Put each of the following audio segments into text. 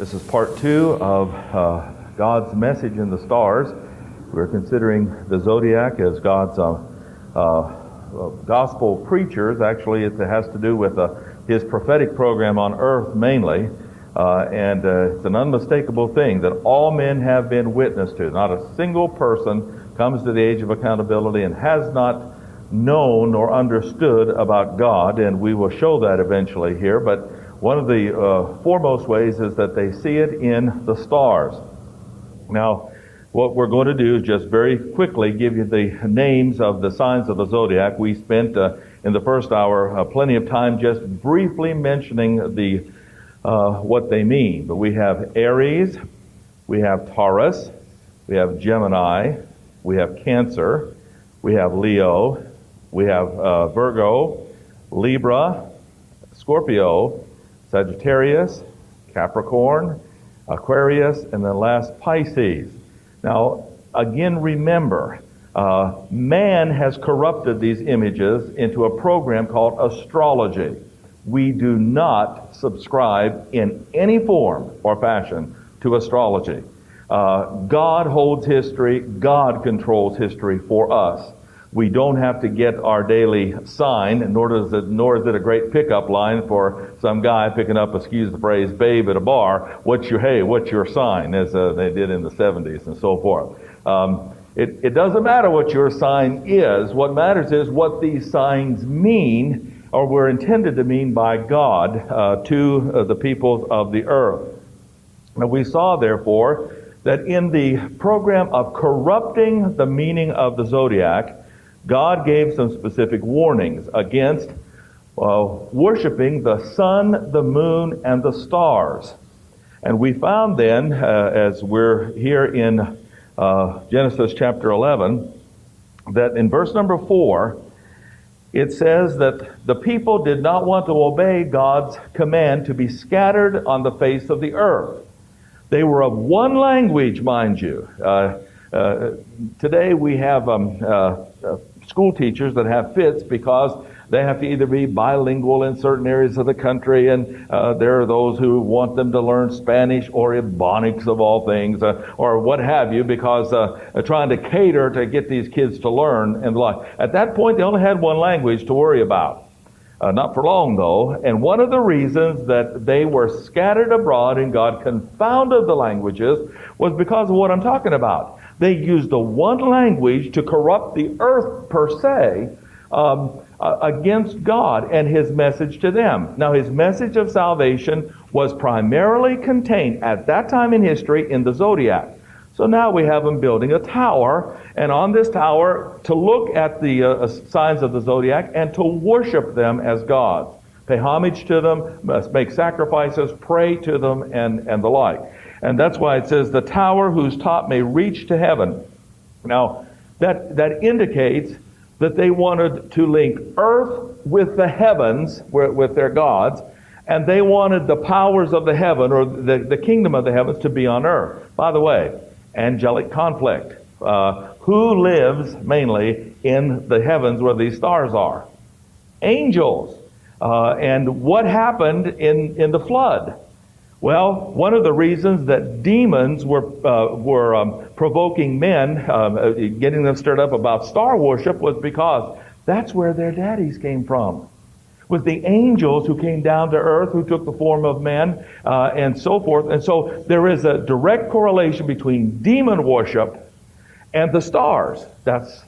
This is part 2 of God's message in the stars. We're considering the Zodiac as God's gospel preachers. Actually, it has to do with his prophetic program on earth mainly. And it's an unmistakable thing that all men have been witness to. Not a single person comes to the age of accountability and has not known or understood about God. And we will show that eventually here. But one of the foremost ways is that they see it in the stars. Now, what we're going to do is just very quickly give you the names of the signs of the Zodiac. We spent in the first hour plenty of time just briefly mentioning the what they mean. But we have Aries, we have Taurus, we have Gemini, we have Cancer, we have Leo, we have Virgo, Libra, Scorpio, Sagittarius, Capricorn, Aquarius, and then last Pisces. Now, again, remember, man has corrupted these images into a program called astrology. We do not subscribe in any form or fashion to astrology. God holds history. God controls history for us. We don't have to get our daily sign, nor is it a great pickup line for some guy picking up, excuse the phrase, babe at a bar. What's your sign? As they did in the 70s and so forth. It doesn't matter what your sign is. What matters is what these signs mean, or were intended to mean by God to the peoples of the earth. And we saw, therefore, that in the program of corrupting the meaning of the Zodiac, God gave some specific warnings against worshiping the sun, the moon, and the stars. And we found then, as we're here in Genesis chapter 11, that in verse number 4, it says that the people did not want to obey God's command to be scattered on the face of the earth. They were of one language, mind you. Today we have school teachers that have fits because they have to either be bilingual in certain areas of the country, and there are those who want them to learn Spanish or Ebonics of all things, or what have you, because trying to cater to get these kids to learn and the like. At that point, they only had one language to worry about. Not for long, though. And one of the reasons that they were scattered abroad and God confounded the languages was because of what I'm talking about. They used the one language to corrupt the earth per se against God and His message to them. Now, His message of salvation was primarily contained at that time in history in the Zodiac. So now we have them building a tower, and on this tower to look at the signs of the Zodiac and to worship them as gods. Pay homage to them, make sacrifices, pray to them, and the like. And that's why it says, the tower whose top may reach to heaven. Now, that indicates that they wanted to link earth with the heavens, with their gods, and they wanted the powers of the heaven, or the kingdom of the heavens, to be on earth. By the way, angelic conflict. Who lives mainly in the heavens where these stars are? Angels. And what happened in the flood? Well, one of the reasons that demons were provoking men, getting them stirred up about star worship, was because that's where their daddies came from. It was the angels who came down to earth, who took the form of men, and so forth. And so there is a direct correlation between demon worship and the stars. That's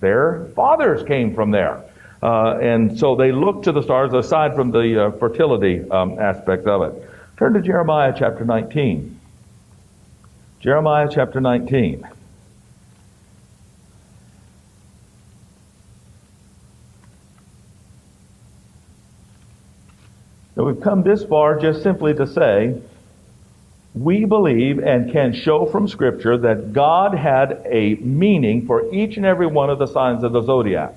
their fathers came from there. And so they looked to the stars, aside from the fertility aspect of it. Turn to Jeremiah chapter 19. Jeremiah chapter 19. Now we've come this far just simply to say, we believe and can show from Scripture that God had a meaning for each and every one of the signs of the Zodiac.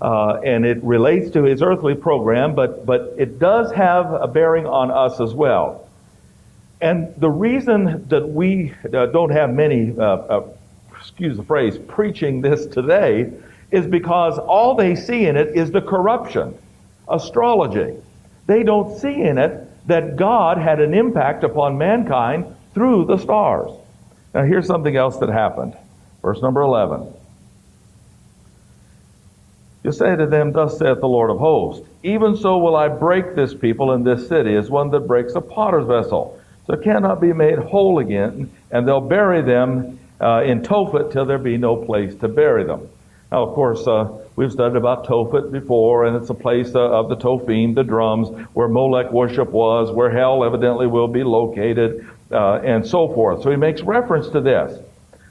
And it relates to His earthly program, but it does have a bearing on us as well. And the reason that we don't have many, excuse the phrase, preaching this today, is because all they see in it is the corruption, astrology. They don't see in it that God had an impact upon mankind through the stars. Now here's something else that happened. Verse number 11. You say to them, thus saith the Lord of hosts, even so will I break this people in this city as one that breaks a potter's vessel, so it cannot be made whole again, and they'll bury them in Tophet till there be no place to bury them. Now, of course, we've studied about Tophet before, and it's a place of the Tophim, the drums, where Molech worship was, where hell evidently will be located, and so forth. So he makes reference to this.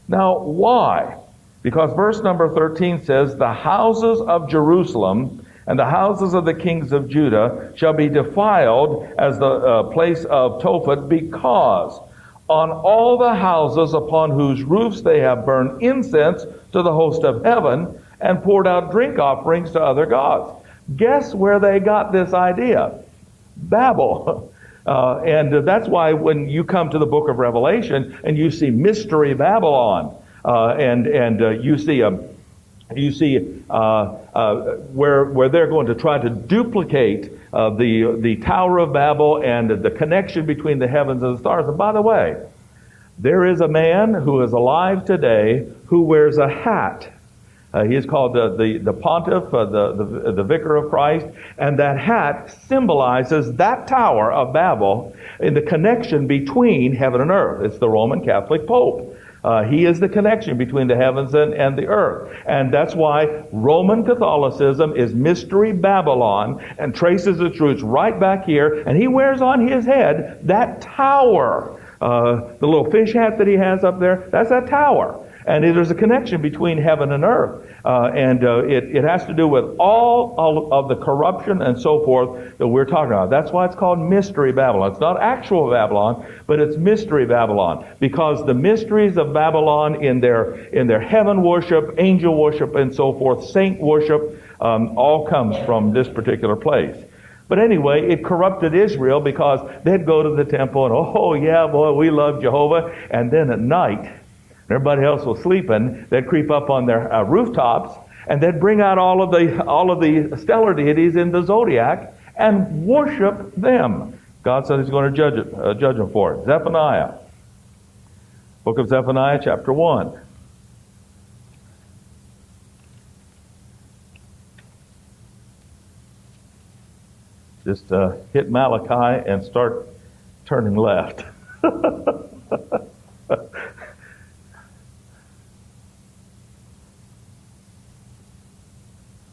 Now, why? Because verse number 13 says, the houses of Jerusalem and the houses of the kings of Judah shall be defiled as the place of Tophet, because on all the houses upon whose roofs they have burned incense to the host of heaven and poured out drink offerings to other gods. Guess where they got this idea? Babel. And that's why when you come to the book of Revelation and you see Mystery Babylon, and you see where they're going to try to duplicate the Tower of Babel and the connection between the heavens and the stars. And by the way, there is a man who is alive today who wears a hat. He is called the Pontiff, the Vicar of Christ, and that hat symbolizes that Tower of Babel in the connection between heaven and earth. It's the Roman Catholic Pope. He is the connection between the heavens and the earth. And that's why Roman Catholicism is Mystery Babylon and traces its roots right back here. And he wears on his head that tower. The little fish hat that he has up there, that's that tower. And there's a connection between heaven and earth. It has to do with all of the corruption and so forth that we're talking about. That's why it's called Mystery Babylon. It's not actual Babylon, but it's Mystery Babylon. Because the mysteries of Babylon in their heaven worship, angel worship, and so forth, saint worship, all comes from this particular place. But anyway, it corrupted Israel because they'd go to the temple and, oh yeah, boy, we love Jehovah. And then at night, everybody else was sleeping, they'd creep up on their rooftops, and they'd bring out all of the stellar deities in the Zodiac and worship them. God said He's going to judge them for it. Zephaniah, book of Zephaniah, chapter 1. Just hit Malachi and start turning left.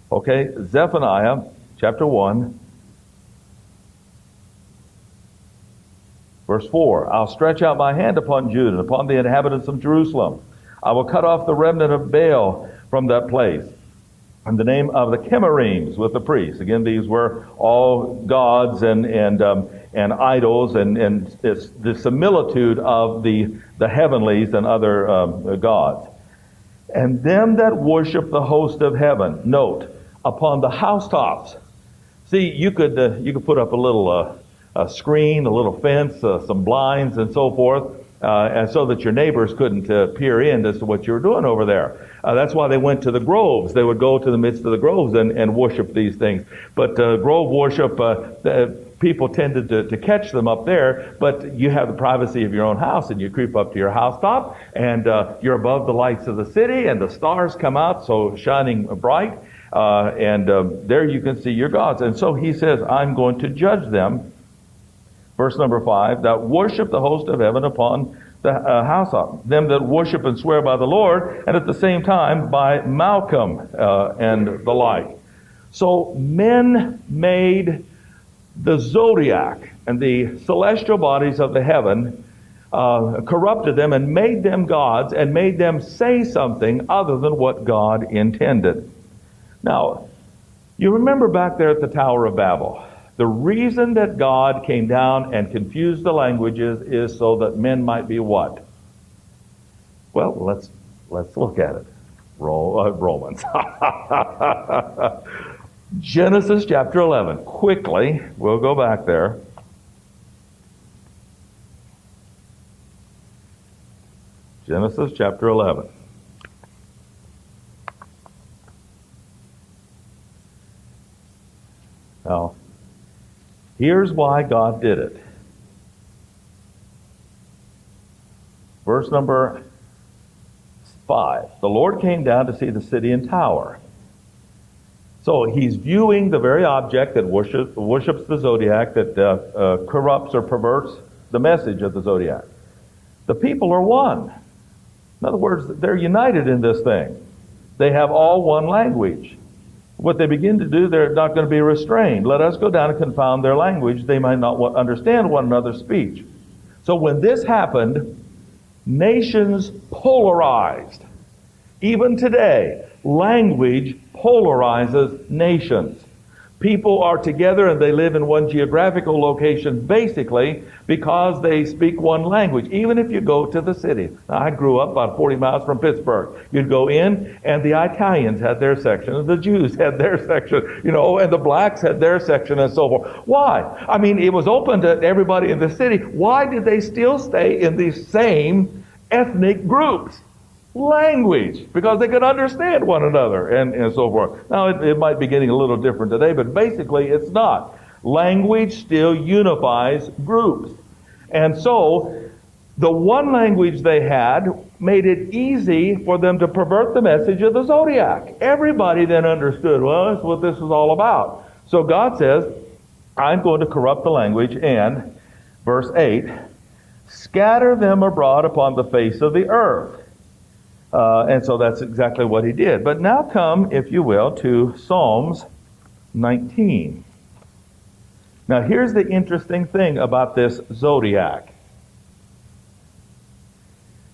Okay, Zephaniah chapter 1, verse 4. I'll stretch out my hand upon Judah and upon the inhabitants of Jerusalem. I will cut off the remnant of Baal from that place, and the name of the Chemarims with the priests. Again, these were all gods and idols, and it's the similitude of the heavenlies and other gods. And them that worship the host of heaven, note, upon the housetops. See, you could put up a little a screen, a little fence, some blinds, and so forth, and so that your neighbors couldn't peer in as to what you were doing over there. That's why they went to the groves. They would go to the midst of the groves and worship these things. But grove worship, people tended to catch them up there, but you have the privacy of your own house, and you creep up to your housetop, and you're above the lights of the city, and the stars come out so shining bright, and there you can see your gods. And so he says, I'm going to judge them. Verse number 5, that worship the host of heaven upon the housetop, them that worship and swear by the Lord, and at the same time by Malcolm and the like. So men made the zodiac and the celestial bodies of the heaven, corrupted them and made them gods and made them say something other than what God intended. Now, you remember back there at the Tower of Babel, the reason that God came down and confused the languages is so that men might be what? Well, let's look at it. Romans. Genesis chapter 11. Quickly, we'll go back there. Genesis chapter 11. Now, Here's why God did it. Verse number 5. The Lord came down to see the city and tower. So he's viewing the very object that worships the Zodiac, that corrupts or perverts the message of the Zodiac. The people are one. In other words, they're united in this thing. They have all one language. What they begin to do, they're not going to be restrained. Let us go down and confound their language. They might not understand one another's speech. So when this happened, nations polarized. Even today, language polarizes nations. People are together and they live in one geographical location basically because they speak one language. Even if you go to the city. Now, I grew up about 40 miles from Pittsburgh. You'd go in and the Italians had their section, and the Jews had their section, and the blacks had their section and so forth. Why? I mean, it was open to everybody in the city. Why did they still stay in these same ethnic groups? Language, because they could understand one another and so forth. Now, it might be getting a little different today, but basically it's not. Language still unifies groups. And so, the one language they had made it easy for them to pervert the message of the Zodiac. Everybody then understood, well, that's what this is all about. So God says, I'm going to corrupt the language, and, verse 8, scatter them abroad upon the face of the earth. And so that's exactly what he did. But now come, if you will, to Psalms 19. Now here's the interesting thing about this Zodiac.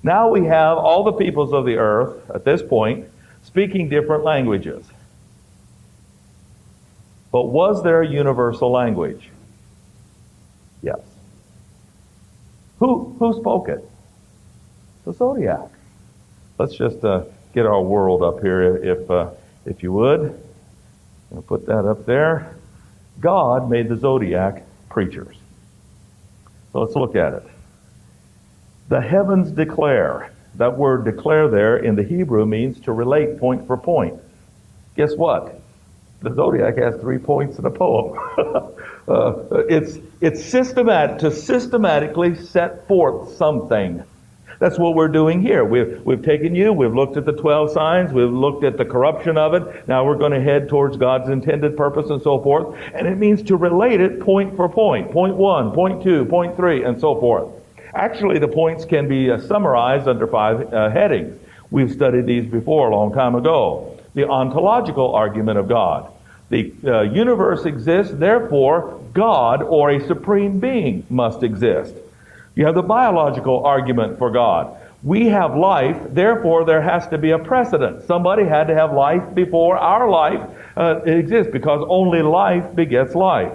Now we have all the peoples of the earth, at this point, speaking different languages. But was there a universal language? Yes. Who spoke it? The Zodiac. Let's just get our world up here, if you would. I'll put that up there. God made the Zodiac preachers. So let's look at it. The heavens declare. That word declare there in the Hebrew means to relate point for point. Guess what? The Zodiac has 3 points in a poem. It's systematic, to systematically set forth something. That's what we're doing here. We've taken we've looked at the 12 signs, we've looked at the corruption of it. Now we're going to head towards God's intended purpose and so forth. And it means to relate it point for point. Point 1, point 2, point 3, and so forth. Actually, the points can be summarized under 5 headings. We've studied these before a long time ago. The ontological argument of God. The universe exists, therefore God or a supreme being must exist. You have the biological argument for God. We have life, therefore there has to be a precedent. Somebody had to have life before our life exists, because only life begets life.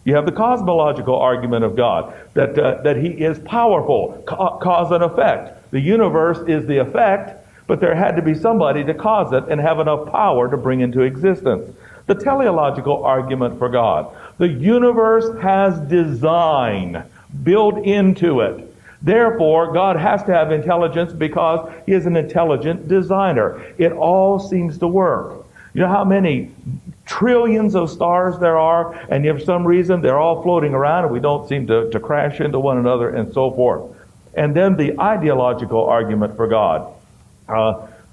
You have the cosmological argument of God, that He is powerful, cause and effect. The universe is the effect, but there had to be somebody to cause it and have enough power to bring into existence. The teleological argument for God. The universe has design built into it. Therefore, God has to have intelligence because He is an intelligent designer. It all seems to work. You know how many trillions of stars there are, and for some reason they're all floating around and we don't seem to crash into one another and so forth. And then the ideological argument for God.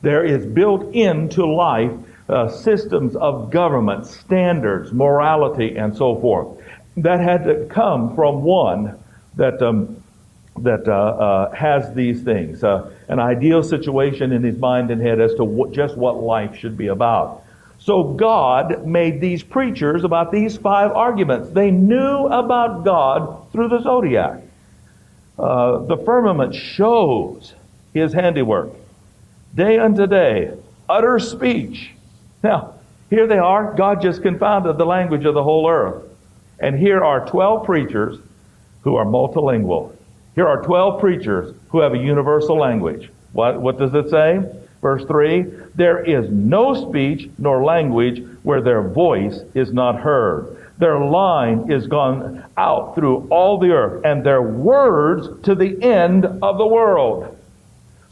There is built into life systems of government, standards, morality, and so forth. That had to come from one that has these things, an ideal situation in his mind and head as to just what life should be about. So God made these preachers about these 5 arguments. They knew about God through the Zodiac. The firmament shows His handiwork. Day unto day, utter speech. Now, here they are. God just confounded the language of the whole earth. And here are 12 preachers who are multilingual. Here are 12 preachers who have a universal language. What does it say? Verse 3, there is no speech nor language where their voice is not heard. Their line is gone out through all the earth, and their words to the end of the world.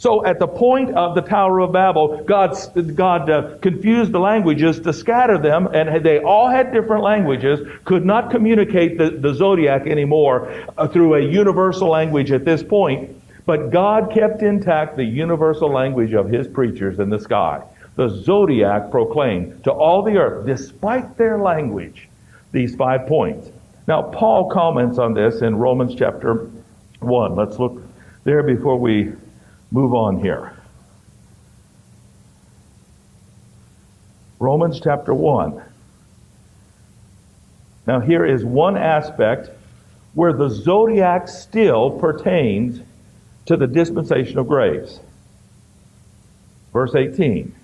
So at the point of the Tower of Babel, God confused the languages to scatter them, and they all had different languages, could not communicate the Zodiac anymore through a universal language at this point. But God kept intact the universal language of his preachers in the sky. The Zodiac proclaimed to all the earth, despite their language, these 5 points. Now, Paul comments on this in Romans chapter 1. Let's look there before we move on here. Romans chapter 1. Now here is one aspect where the Zodiac still pertains to the dispensation of grace. Verse 18.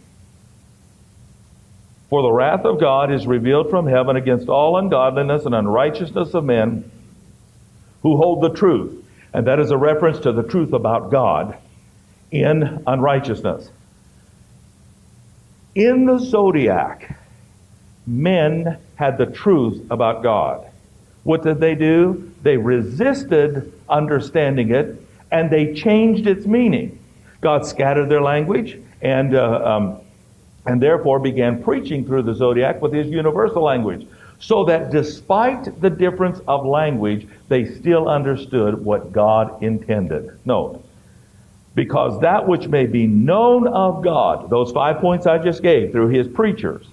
For the wrath of God is revealed from heaven against all ungodliness and unrighteousness of men who hold the truth. And that is a reference to the truth about God in unrighteousness. In the Zodiac, men had the truth about God. What did they do? They resisted understanding it, and they changed its meaning. God scattered their language, and therefore began preaching through the Zodiac with his universal language, so that despite the difference of language, they still understood what God intended. Note, because that which may be known of God, those 5 points I just gave through his preachers,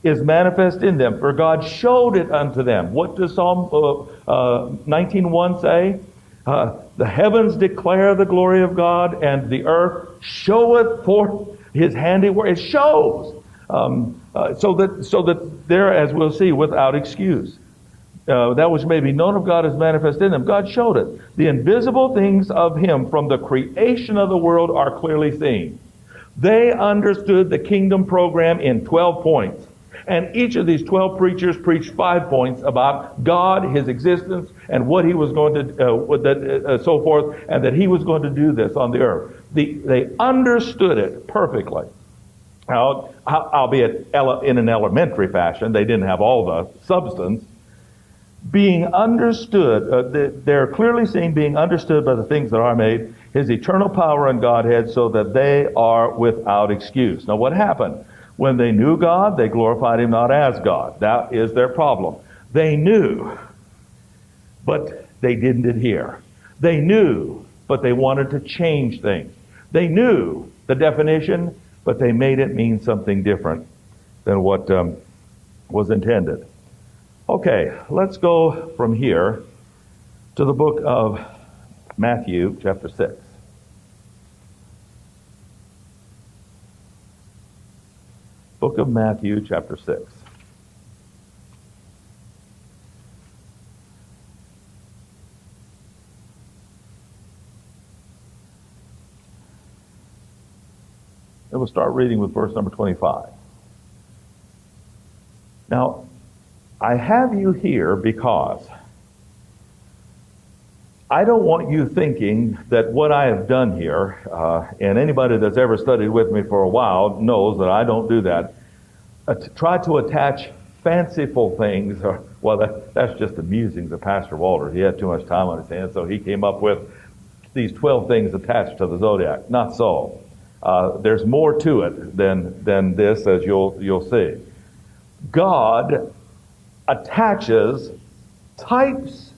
is manifest in them, for God showed it unto them. What does Psalm 19:1 say? The heavens declare the glory of God, and the earth showeth forth his handiwork. It shows. So that they're, as we'll see, without excuse. That which may be known of God is manifest in them. God showed it. The invisible things of him from the creation of the world are clearly seen. They understood the kingdom program in 12 points. And each of these 12 preachers preached 5 points about God, his existence, and what he was going to, so forth, and that he was going to do this on the earth. They understood it perfectly. Now, albeit in an elementary fashion, they didn't have all the substance. Being understood, they're clearly seen being understood by the things that are made, his eternal power and Godhead, so that they are without excuse. Now, what happened? When they knew God, they glorified him not as God. That is their problem. They knew, but they didn't adhere. They knew, but they wanted to change things. They knew the definition, but they made it mean something different than what was intended. Okay, let's go from here to the book of Matthew, chapter 6. Book of Matthew, chapter 6. And we'll start reading with verse number 25. Now, I have you here because I don't want you thinking that what I have done here, and anybody that's ever studied with me for a while knows that I don't do that, to try to attach fanciful things, that's just the musings of Pastor Walter. He had too much time on his hands, so he came up with these 12 things attached to the Zodiac. Not so. There's more to it than this, as you'll see. God attaches types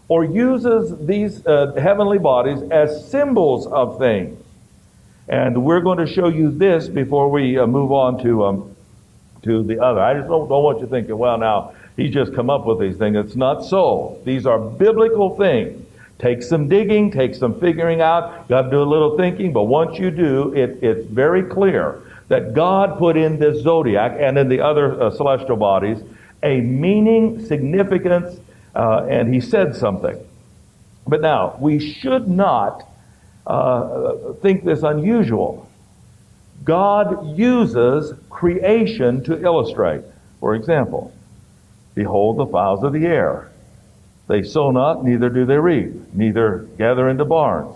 or uses these heavenly bodies as symbols of things. And we're going to show you this before we move on to the other. I just don't want you thinking, well, now, he's just come up with these things. It's not so. These are biblical things. Take some digging, take some figuring out. You have to do a little thinking, but once you do, it's very clear that God put in this Zodiac and in the other celestial bodies a meaning, significance, and he said something. But now, we should not think this unusual. God uses creation to illustrate. For example, behold the fowls of the air. They sow not, neither do they reap, neither gather into barns.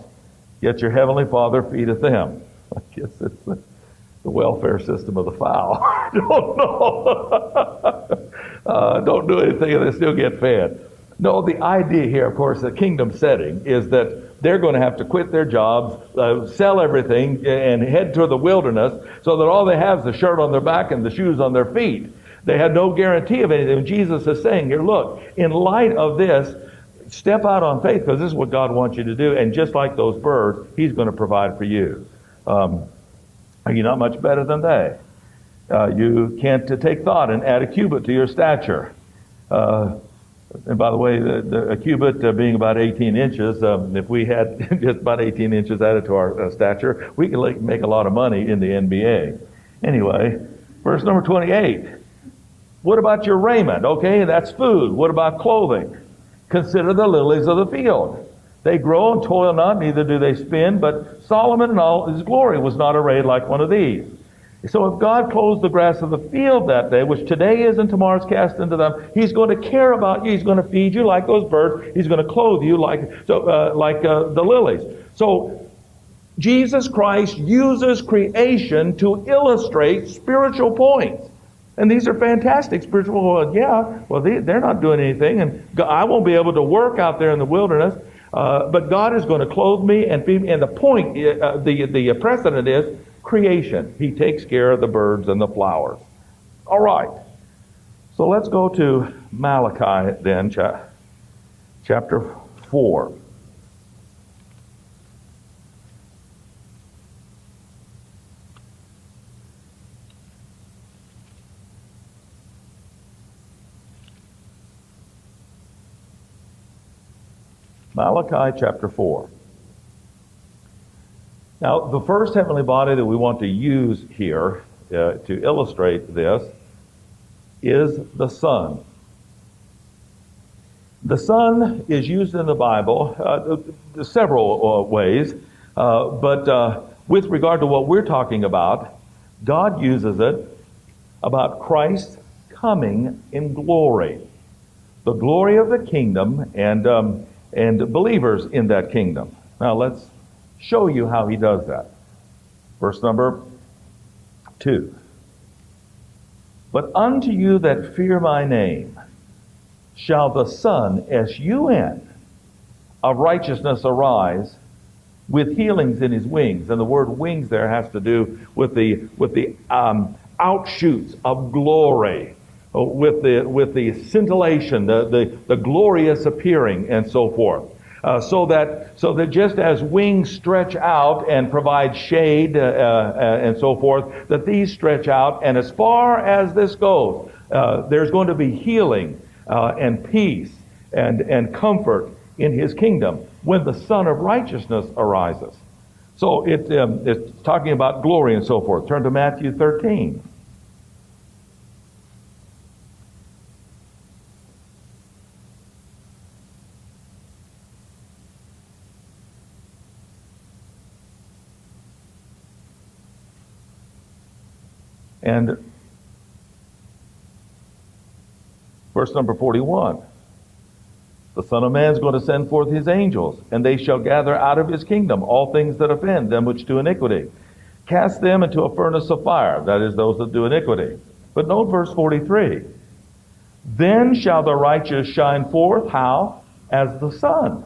Yet your heavenly Father feedeth them. I guess it's the welfare system of the fowl. I don't know. Don't do anything and they still get fed. No, the idea here, of course, the kingdom setting is that they're going to have to quit their jobs, sell everything, and head to the wilderness so that all they have is the shirt on their back and the shoes on their feet. They had no guarantee of anything. And Jesus is saying here, look, in light of this, step out on faith because this is what God wants you to do. And just like those birds, He's going to provide for you. Are you not much better than they? You can't take thought and add a cubit to your stature. And by the way, a cubit being about 18 inches, if we had just about 18 inches added to our stature, we could make a lot of money in the NBA. Anyway, verse number 28. What about your raiment? Okay, that's food. What about clothing? Consider the lilies of the field. They grow and toil not, neither do they spin, but Solomon in all his glory was not arrayed like one of these. So if God clothes the grass of the field that day, which today is and tomorrow is cast into them, He's going to care about you. He's going to feed you like those birds. He's going to clothe you like the lilies. So Jesus Christ uses creation to illustrate spiritual points. And these are fantastic spiritual points. They're not doing anything, and I won't be able to work out there in the wilderness, but God is going to clothe me and feed me. And the point, the precedent is creation. He takes care of the birds and the flowers. All right. So let's go to Malachi then, chapter 4. Malachi chapter 4. Now, the first heavenly body that we want to use here to illustrate this is the sun. The sun is used in the Bible several ways, but with regard to what we're talking about, God uses it about Christ coming in glory. The glory of the kingdom and believers in that kingdom. Now let's show you how He does that. Verse number 2. But unto you that fear my name shall the Son, S-U-N, of righteousness arise with healings in His wings. And the word wings there has to do with the outshoots of glory, with the scintillation, the glorious appearing, and so forth. So that just as wings stretch out and provide shade and so forth, that these stretch out, and as far as this goes, there's going to be healing and peace and comfort in His kingdom when the Son of Righteousness arises. So it's talking about glory and so forth. Turn to Matthew 13. And verse number 41. The Son of Man is going to send forth His angels, and they shall gather out of His kingdom all things that offend them which do iniquity. Cast them into a furnace of fire, that is, those that do iniquity. But note verse 43. Then shall the righteous shine forth, how? As the sun.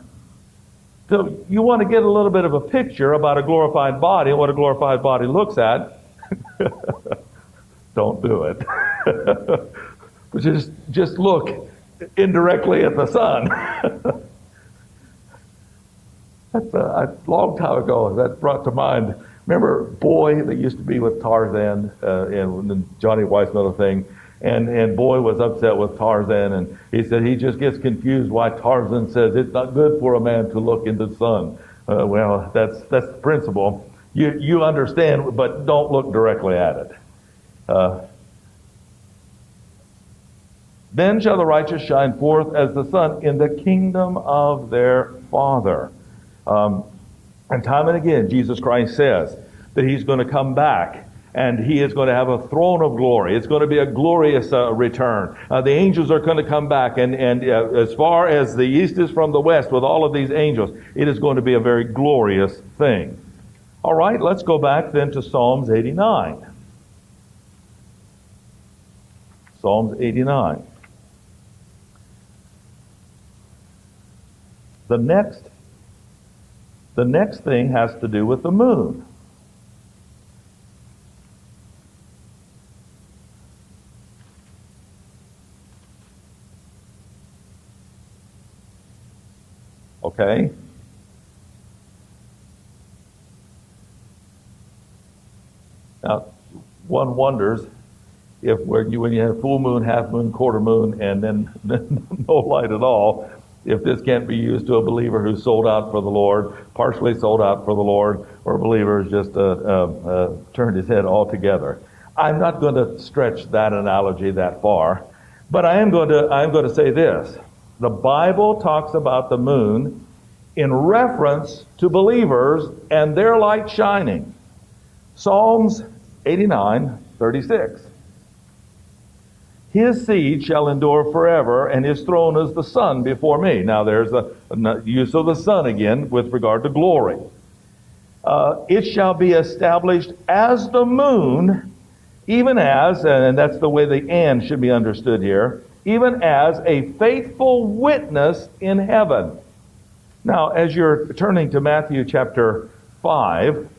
So you want to get a little bit of a picture about a glorified body and what a glorified body looks at. Don't do it. But just look indirectly at the sun. That's a long time ago. That brought to mind. Remember Boy that used to be with Tarzan and the Johnny Weissmuller thing, and Boy was upset with Tarzan, and he said he just gets confused why Tarzan says it's not good for a man to look into the sun. Well, that's the principle. You understand, but don't look directly at it. Then shall the righteous shine forth as the sun in the kingdom of their Father. And time and again, Jesus Christ says that He's going to come back and He is going to have a throne of glory. It's going to be a glorious return. The angels are going to come back, and as far as the east is from the west with all of these angels, it is going to be a very glorious thing. All right, let's go back then to Psalms 89. Psalms 89. The next thing has to do with the moon. Okay? Now, one wonders if when you have full moon, half moon, quarter moon, and then no light at all, if this can't be used to a believer who's sold out for the Lord, partially sold out for the Lord, or a believer who's just turned his head altogether. I'm not going to stretch that analogy that far, but I'm going to say this. The Bible talks about the moon in reference to believers and their light shining. Psalms 89:36. His seed shall endure forever, and his throne is the sun before me. Now there's a use of the sun again with regard to glory. It shall be established as the moon, even as, and that's the way the and should be understood here, even as a faithful witness in heaven. Now, as you're turning to Matthew chapter 5,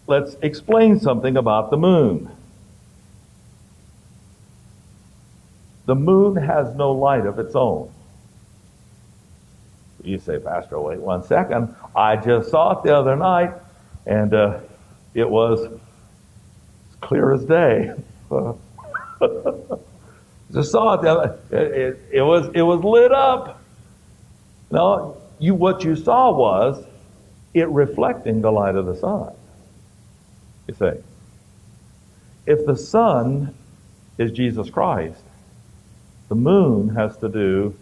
let's explain something about the moon. The moon has no light of its own. You say, Pastor, wait 1 second. I just saw it the other night, and it was clear as day. Just saw it the other. It was lit up. No, what you saw was it reflecting the light of the sun. You say, if the sun is Jesus Christ, the moon has to do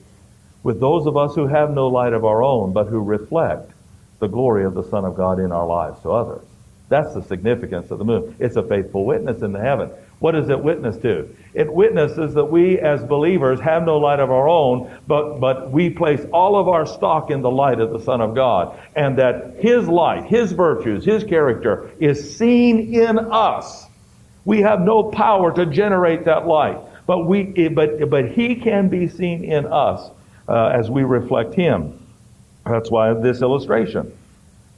with those of us who have no light of our own, but who reflect the glory of the Son of God in our lives to others. That's the significance of the moon. It's a faithful witness in the heaven. What does it witness to? It witnesses that we as believers have no light of our own, but we place all of our stock in the light of the Son of God, and that His light, His virtues, His character is seen in us. We have no power to generate that light, but He can be seen in us as we reflect Him. That's why this illustration,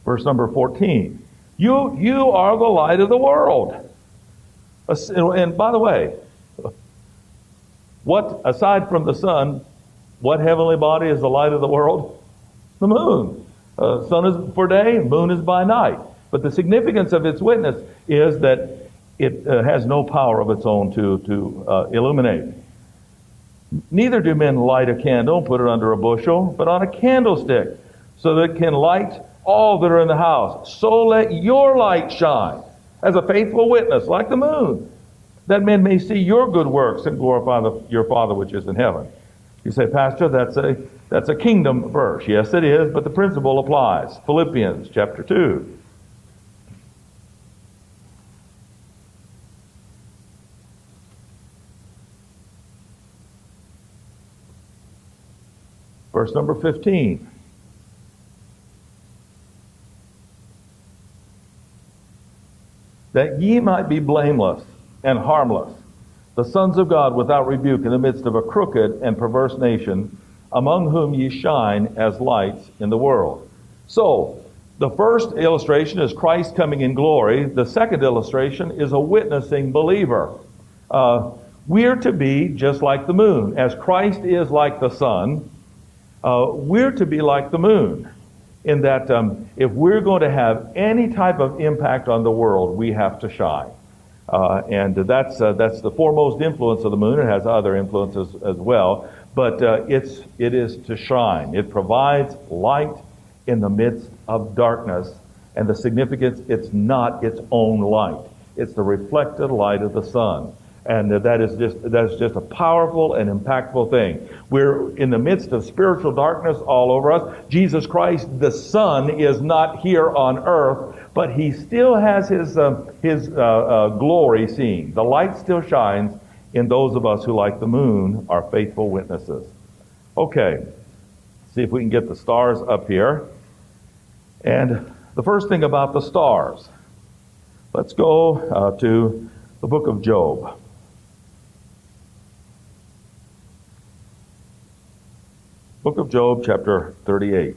verse number 14. You are the light of the world. And by the way, what, aside from the sun, what heavenly body is the light of the world? The moon. Sun is for day, moon is by night. But the significance of its witness is that it has no power of its own to illuminate. Neither do men light a candle, put it under a bushel, but on a candlestick, so that it can light all that are in the house. So let your light shine as a faithful witness, like the moon, that men may see your good works and glorify your Father which is in heaven. You say, Pastor, that's a kingdom verse. Yes, it is, but the principle applies. Philippians chapter 2. Verse number 15. That ye might be blameless and harmless, the sons of God without rebuke in the midst of a crooked and perverse nation, among whom ye shine as lights in the world. So, the first illustration is Christ coming in glory. The second illustration is a witnessing believer. We're to be just like the moon. As Christ is like the sun, we're to be like the moon. In that if we're going to have any type of impact on the world, we have to shine. And that's the foremost influence of the moon. It has other influences as well, but it is to shine. It provides light in the midst of darkness, and the significance, it's not its own light. It's the reflected light of the sun. And that's just a powerful and impactful thing. We're in the midst of spiritual darkness all over us. Jesus Christ, the Son, is not here on earth, but He still has His glory seen. The light still shines in those of us who, like the moon, are faithful witnesses. Okay, see if we can get the stars up here. And the first thing about the stars, let's go to the book of Job. Book of Job, chapter 38.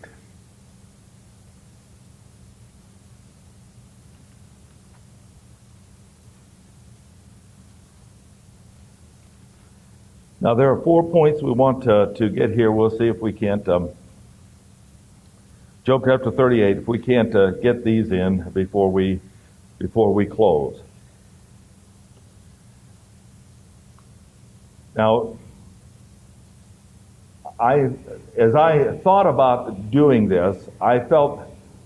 Now, there are 4 points we want to get here. We'll see if we can't. Job chapter 38, if we can't get these in before we close. Now, as I thought about doing this, I felt,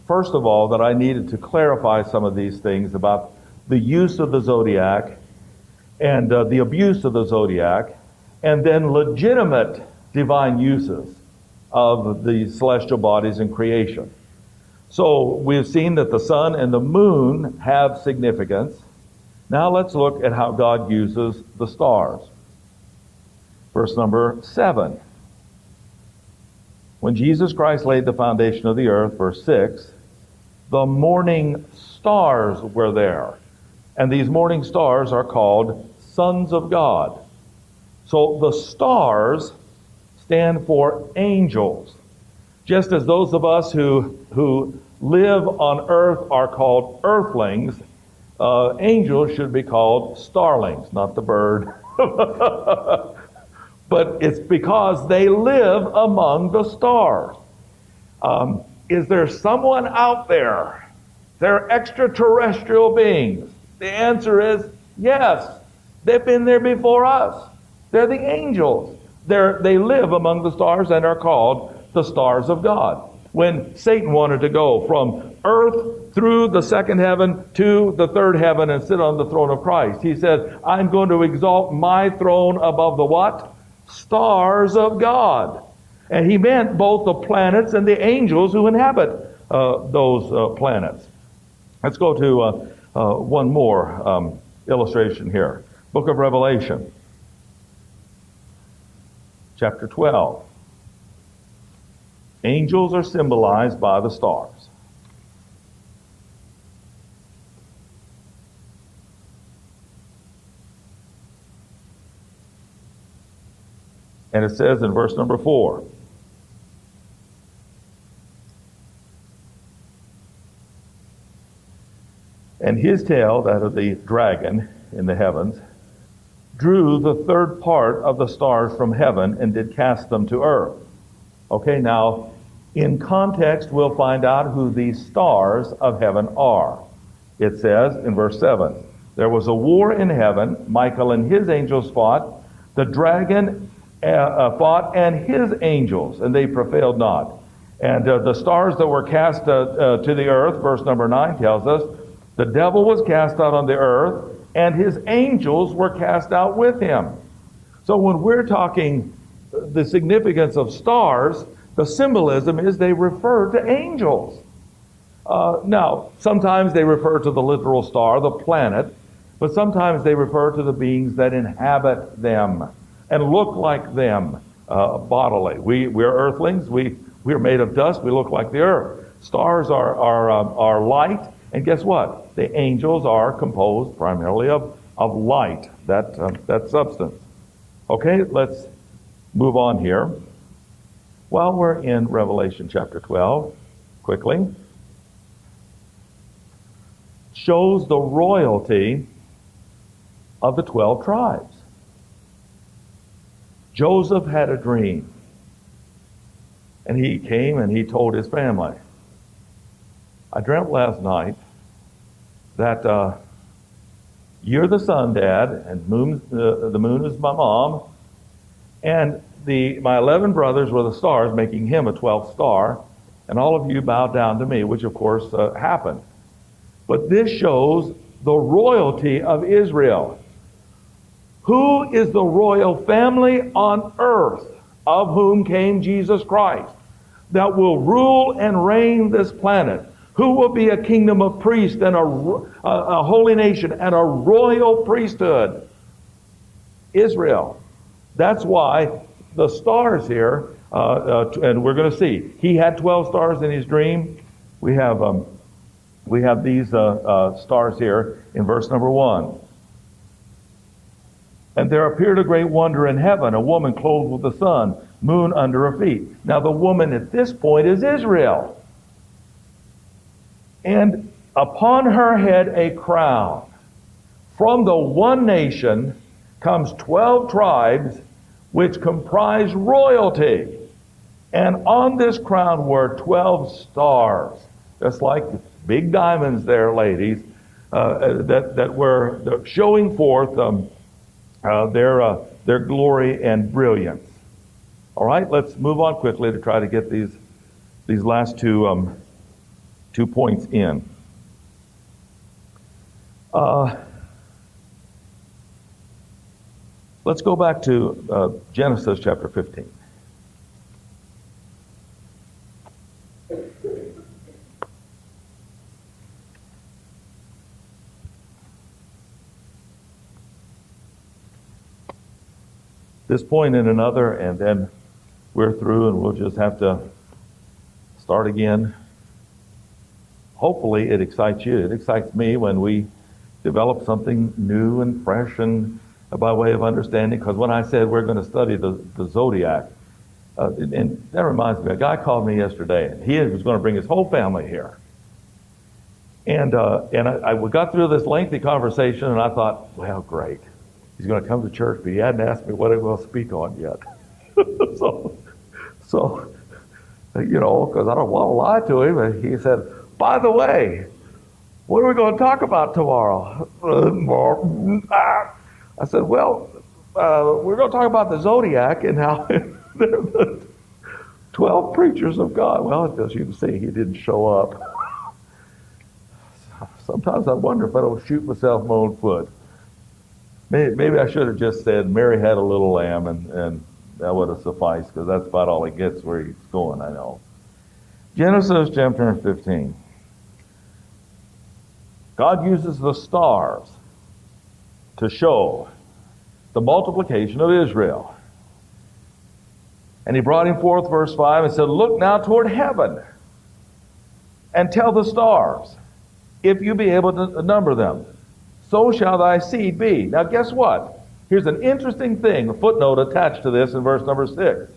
first of all, that I needed to clarify some of these things about the use of the zodiac and the abuse of the zodiac, and then legitimate divine uses of the celestial bodies in creation. So we've seen that the sun and the moon have significance. Now let's look at how God uses the stars. Verse number 7. When Jesus Christ laid the foundation of the earth, verse 6, the morning stars were there. And these morning stars are called sons of God. So the stars stand for angels. Just as those of us who live on earth are called earthlings, angels should be called starlings, not the bird. But it's because they live among the stars. Is there someone out there? They're extraterrestrial beings. The answer is yes. They've been there before us. They're the angels. They live among the stars and are called the stars of God. When Satan wanted to go from earth through the second heaven to the third heaven and sit on the throne of Christ, he said, I'm going to exalt my throne above the what? Stars of God. And he meant both the planets and the angels who inhabit those planets. Let's go to one more illustration here. Book of Revelation. Chapter 12. Angels are symbolized by the stars. And it says in verse number 4, and his tail, that of the dragon in the heavens, drew the third part of the stars from heaven and did cast them to earth. Okay, now, in context, we'll find out who these stars of heaven are. It says in verse 7, there was a war in heaven. Michael and his angels fought. The dragon fought and his angels, and they prevailed not. And the stars that were cast to the earth, verse number 9 tells us, the devil was cast out on the earth, and his angels were cast out with him. So when we're talking the significance of stars, the symbolism is they refer to angels. Now, sometimes they refer to the literal star, the planet, but sometimes they refer to the beings that inhabit them and look like them bodily. We're earthlings. We're made of dust. We look like the earth. Stars are light. And guess what? The angels are composed primarily of light, that substance. Okay, let's move on here. While we're in Revelation chapter 12, quickly, shows the royalty of the 12 tribes. Joseph had a dream, and he came and he told his family, I dreamt last night that you're the sun, Dad, and the moon is my mom, and my 11 brothers were the stars, making him a 12th star, and all of you bowed down to me, which of course happened. But this shows the royalty of Israel. Who is the royal family on earth, of whom came Jesus Christ, that will rule and reign this planet? Who will be a kingdom of priests and a holy nation and a royal priesthood? Israel. That's why the stars here, and we're going to see, he had 12 stars in his dream. We have these stars here in verse number 1. And there appeared a great wonder in heaven, a woman clothed with the sun, moon under her feet. Now the woman at this point is Israel. And upon her head a crown. From the one nation comes 12 tribes which comprise royalty. And on this crown were 12 stars, just like big diamonds there, ladies, that were showing forth their glory and brilliance. All right, let's move on quickly to try to get these last two points in. Let's go back to Genesis chapter 15. This point and another, and then we're through, and we'll just have to start again. Hopefully it excites you. It excites me when we develop something new and fresh and by way of understanding, because when I said we're going to study the Zodiac, and that reminds me, a guy called me yesterday, and he was going to bring his whole family here. And I got through this lengthy conversation, and I thought, well, great. He's going to come to church, but he hadn't asked me what he will speak on yet. so, because I don't want to lie to him, and he said, by the way, what are we going to talk about tomorrow? I said, well, we're going to talk about the Zodiac and how they're the 12 preachers of God. Well, as you can see, he didn't show up. Sometimes I wonder if I don't shoot myself in my own foot. Maybe I should have just said Mary had a little lamb, and that would have sufficed, because that's about all he gets where he's going, I know. Genesis chapter 15. God uses the stars to show the multiplication of Israel. And he brought him forth, verse 5, and said, look now toward heaven, and tell the stars, if you be able to number them. So shall thy seed be. Now guess what? Here's an interesting thing, a footnote attached to this in verse number 6.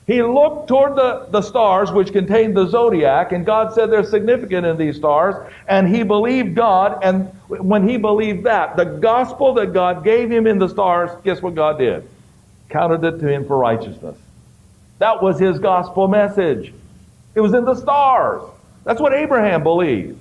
He looked toward the stars which contained the zodiac, and God said they're significant in these stars, and he believed God, and when he believed that, the gospel that God gave him in the stars, guess what God did? Counted it to him for righteousness. That was his gospel message. It was in the stars. That's what Abraham believed.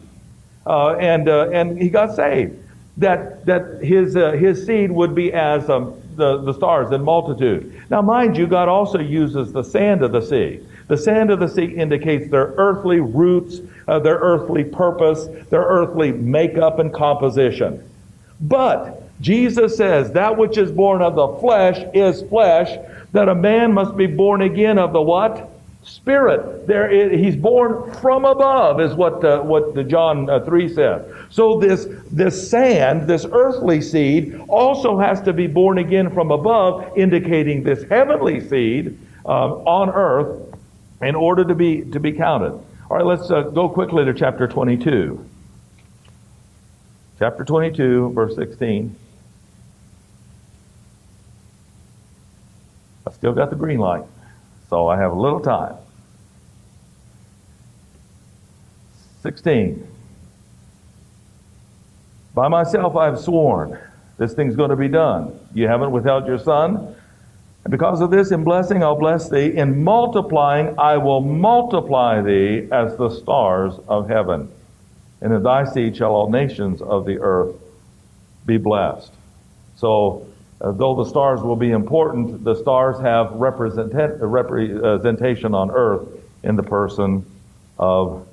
And he got saved. That his seed would be as the stars in multitude. Now, mind you, God also uses the sand of the sea. The sand of the sea indicates their earthly roots, their earthly purpose, their earthly makeup and composition. But Jesus says that which is born of the flesh is flesh, that a man must be born again of the what? Spirit. He's born from above, is what the John 3 says. So this sand, this earthly seed, also has to be born again from above, indicating this heavenly seed on earth in order to be counted. All right, let's go quickly to chapter 22. Chapter 22, verse 16. I still got the green light, so I have a little time. 16. By myself I have sworn, this thing's going to be done. You haven't withheld your son. And because of this, in blessing I'll bless thee. In multiplying I will multiply thee as the stars of heaven. And in thy seed shall all nations of the earth be blessed. So, though the stars will be important, the stars have representation on earth in the persons of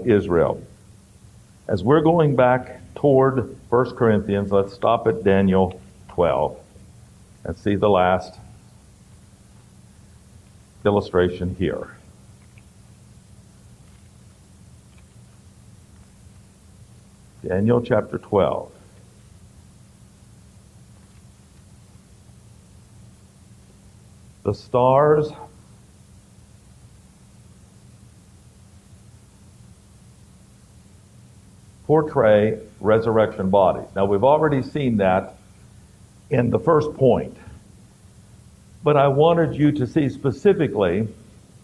Israel. As we're going back toward 1 Corinthians, let's stop at Daniel 12 and see the last illustration here. Daniel chapter 12. The stars portray resurrection bodies. Now, we've already seen that in the first point. But I wanted you to see specifically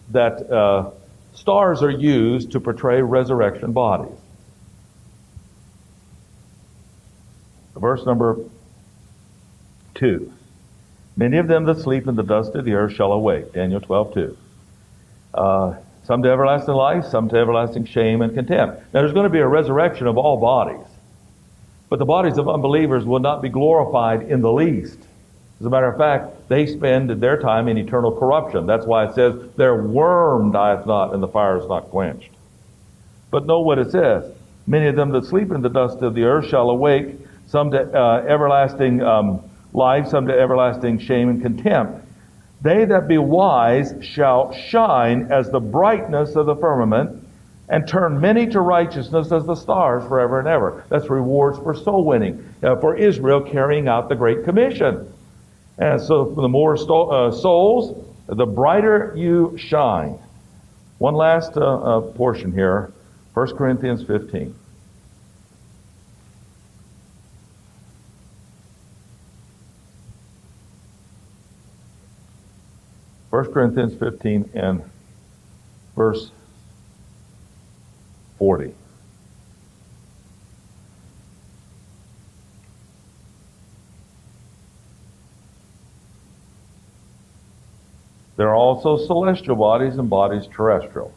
that stars are used to portray resurrection bodies. Verse number 2. Many of them that sleep in the dust of the earth shall awake. Daniel 12:2. Some to everlasting life, some to everlasting shame and contempt. Now there's going to be a resurrection of all bodies. But the bodies of unbelievers will not be glorified in the least. As a matter of fact, they spend their time in eternal corruption. That's why it says, their worm dieth not and the fire is not quenched. But know what it says. Many of them that sleep in the dust of the earth shall awake, some to everlasting life, some to everlasting shame and contempt. They that be wise shall shine as the brightness of the firmament, and turn many to righteousness as the stars forever and ever. That's rewards for soul winning, for Israel carrying out the Great Commission. And so the more souls, the brighter you shine. One last portion here, 1 Corinthians 15. 1 Corinthians 15 and verse 40. There are also celestial bodies and bodies terrestrial.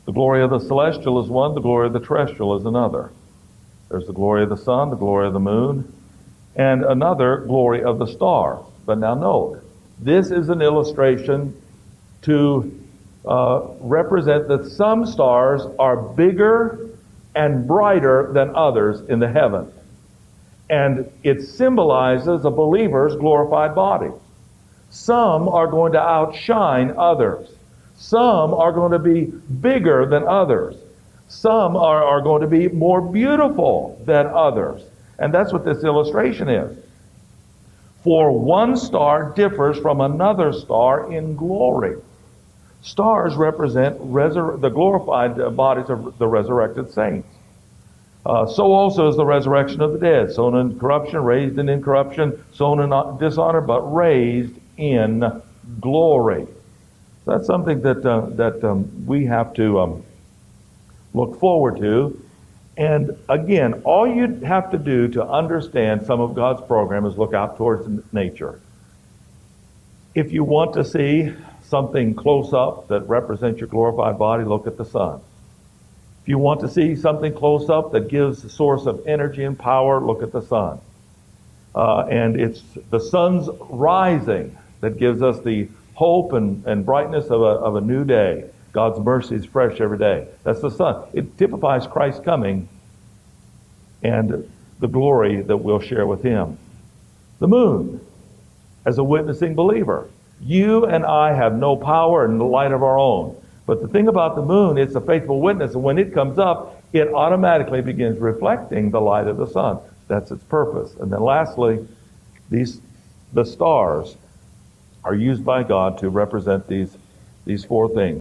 The glory of the celestial is one, the glory of the terrestrial is another. There's the glory of the sun, the glory of the moon, and another glory of the stars. But now note, this is an illustration to represent that some stars are bigger and brighter than others in the heavens. And it symbolizes a believer's glorified body. Some are going to outshine others. Some are going to be bigger than others. Some are going to be more beautiful than others. And that's what this illustration is. For one star differs from another star in glory. Stars represent the glorified bodies of the resurrected saints. So also is the resurrection of the dead, sown in corruption, raised in incorruption, sown in dishonor, but raised in glory. So that's something that we have to look forward to. And again, all you have to do to understand some of God's program is look out towards nature. If you want to see something close up that represents your glorified body, look at the sun. If you want to see something close up that gives a source of energy and power, look at the sun. And it's the sun's rising that gives us the hope and brightness of a new day. God's mercy is fresh every day. That's the sun. It typifies Christ's coming and the glory that we'll share with Him. The moon, as a witnessing believer. You and I have no power and the light of our own. But the thing about the moon, it's a faithful witness, and when it comes up, it automatically begins reflecting the light of the sun. That's its purpose. And then lastly, the stars are used by God to represent these four things.